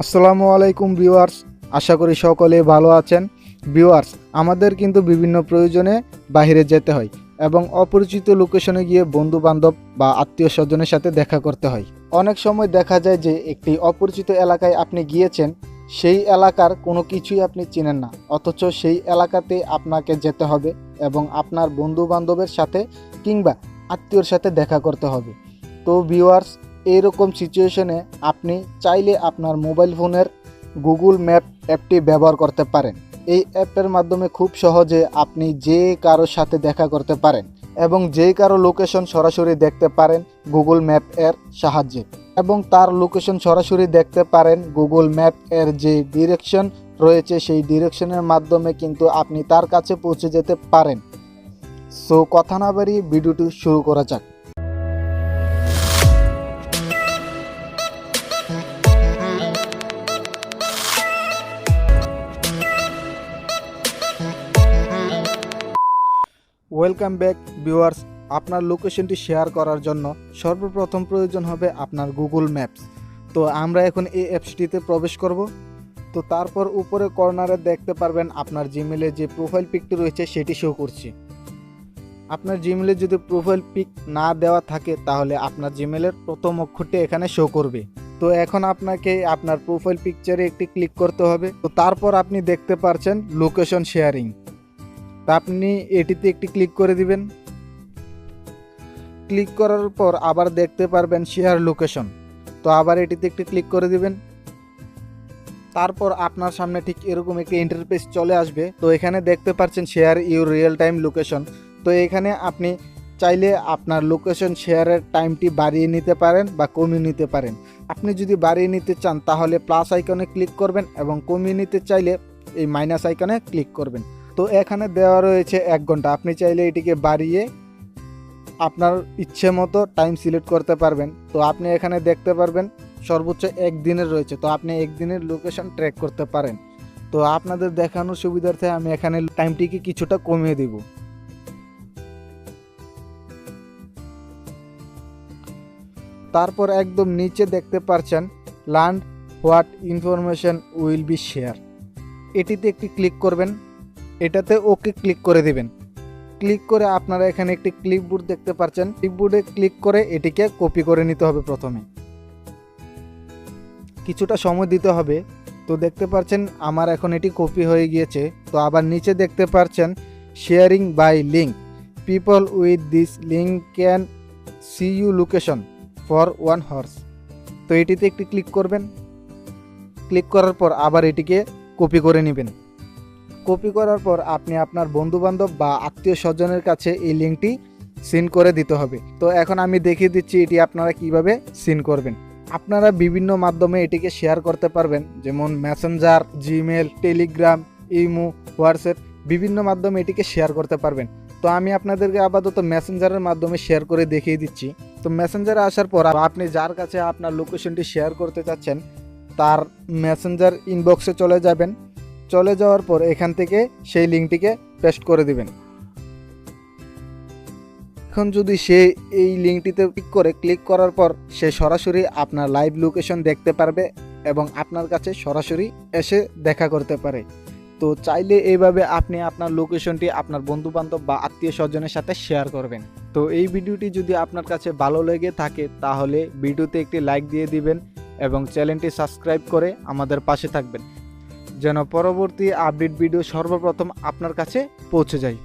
আসসালামু আলাইকুম ভিউয়ার্স, আশা করি সকলে ভালো আছেন। ভিউয়ার্স, আমাদের কিন্তু বিভিন্ন প্রয়োজনে বাইরে যেতে হয় এবং অপরিচিত লোকেশনে গিয়ে বন্ধু বান্ধব বা আত্মীয় স্বজনের সাথে দেখা করতে হয়। অনেক সময় দেখা যায় যে একটি অপরিচিত এলাকায় আপনি গিয়েছেন, সেই এলাকার কোনো কিছুই আপনি চেনেন না, অথচ সেই এলাকাতে আপনাকে যেতে হবে এবং আপনার বন্ধু বান্ধবের সাথে কিংবা আত্মীয়র সাথে দেখা করতে হবে। তো ভিউয়ার্স, এইরকম সিচুয়েশনে আপনি চাইলে আপনার মোবাইল ফোনের গুগল ম্যাপ অ্যাপটি ব্যবহার করতে পারেন। এই অ্যাপের মাধ্যমে খুব সহজে আপনি যে কারোর সাথে দেখা করতে পারেন এবং যে কারো লোকেশন সরাসরি দেখতে পারেন গুগল ম্যাপ এর সাহায্যে, এবং তার লোকেশন সরাসরি দেখতে পারেন গুগল ম্যাপ এর যে ডিরেকশন রয়েছে সেই ডিরেকশনের মাধ্যমে কিন্তু আপনি তার কাছে পৌঁছে যেতে পারেন। সো কথা না বাড়িয়ে ভিডিওটি শুরু করা যাক। Welcome back viewers. আপনার লোকেশনটি শেয়ার করার জন্য সর্বপ্রথম প্রয়োজন হবে আপনার গুগল ম্যাপস। তো আমরা এখন এই অ্যাপসটিতে প্রবেশ করব। তো তারপর উপরে কর্নারে দেখতে পারবেন আপনার জিমেলে যে প্রোফাইল পিকটি রয়েছে সেটি শো করছে। আপনার জিমেলে যদি প্রোফাইল পিক না দেওয়া থাকে তাহলে আপনার জিমেলের প্রথম অক্ষরটি এখানে শো করবে। তো এখন আপনাকে আপনার প্রোফাইল পিকচারে একটি ক্লিক করতে হবে। তো তারপর আপনি দেখতে পাচ্ছেন লোকেশন শেয়ারিং। তা আপনি এটিতে একটি ক্লিক করে দিবেন। ক্লিক করার পর আবার দেখতে পারবেন শেয়ার লোকেশন। তো আবার এটিতে একটি ক্লিক করে দিবেন। তারপর আপনার সামনে ঠিক এরকম একটি ইন্টারফেস চলে আসবে। তো এখানে দেখতে পাচ্ছেন share your real time location. তো এখানে আপনি চাইলে আপনার লোকেশন শেয়ারের টাইমটি বাড়িয়ে নিতে পারেন বা কমিয়ে নিতে পারেন। আপনি যদি বাড়িয়ে নিতে চান তাহলে প্লাস আইকনে ক্লিক করবেন এবং কমিয়ে নিতে চাইলে এই মাইনাস আইকনে ক্লিক করবেন। তো এখানে দেওয়া রয়েছে 1 ঘন্টা। আপনি চাইলে এটিকে বাড়িয়ে আপনার ইচ্ছে মতো টাইম সিলেক্ট করতে পারবেন। তো আপনি এখানে দেখতে পারবেন সর্বোচ্চ 1 দিনের রয়েছে। তো আপনি 1 দিনের লোকেশন ট্র্যাক করতে পারেন। তো আপনাদের দেখানোর সুবিধার্থে আমি এখানে টাইমটিকে কিছুটা কমিয়ে দিব। তারপর একদম নিচে দেখতে পাচ্ছেন learn what information will be share. এটিতে একটি ক্লিক করবেন। এটাতে ওকে ক্লিক করে দিবেন। ক্লিক করে আপনারা এখানে একটি ক্লিপবোর্ড দেখতে পাচ্ছেন। ক্লিপবোর্ডে ক্লিক করে এটিকে কপি করে নিতে হবে। প্রথমে কিছুটা সময় দিতে হবে। তো দেখতে পাচ্ছেন আমার এখন এটি কপি হয়ে গিয়েছে। তো আবার নিচে দেখতে পাচ্ছেন sharing by link, people with this link can see you location for 1 hours. তো এটিতে একটি ক্লিক করবেন। ক্লিক করার পর আবার এটিকে কপি করে নেবেন। কপি করার পর আপনি আপনার বন্ধুবান্ধব বা আত্মীয় স্বজনের কাছে এই লিঙ্কটি সেন্ড করে দিতে হবে। তো এখন আমি দেখিয়ে দিচ্ছি এটি আপনারা কিভাবে সেন্ড করবেন। আপনারা বিভিন্ন মাধ্যমে এটিকে শেয়ার করতে পারবেন, যেমন Messenger, Gmail, Telegram, imo, WhatsApp, বিভিন্ন মাধ্যমে এটিকে শেয়ার করতে পারবেন। তো আমি আপনাদেরকে আপাতত মেসেঞ্জারের মাধ্যমে শেয়ার করে দেখিয়ে দিচ্ছি। তো মেসেঞ্জারে আসার পর আপনি যার কাছে আপনার লোকেশনটি শেয়ার করতে চাচ্ছেন তার মেসেঞ্জার ইনবক্সে চলে যাবেন। চলে যাওয়ার পর এখান থেকে সেই লিঙ্কটিকে পেস্ট করে দিবেন। এখন যদি সে এই লিঙ্কটিতে ক্লিক করার পর সে সরাসরি আপনার লাইভ লোকেশন দেখতে পারবে এবং আপনার কাছে সরাসরি এসে দেখা করতে পারে। তো চাইলে এইভাবে আপনি আপনার লোকেশনটি আপনার বন্ধুবান্ধব বা আত্মীয় স্বজনের সাথে শেয়ার করবেন। তো এই ভিডিওটি যদি আপনার কাছে ভালো লেগে থাকে তাহলে ভিডিওতে একটি লাইক দিয়ে দিবেন এবং চ্যানেলটি সাবস্ক্রাইব করে আমাদের পাশে থাকবেন, যেন পরবর্তী আপডেট ভিডিও সর্বপ্রথম আপনার কাছে পৌঁছে যায়।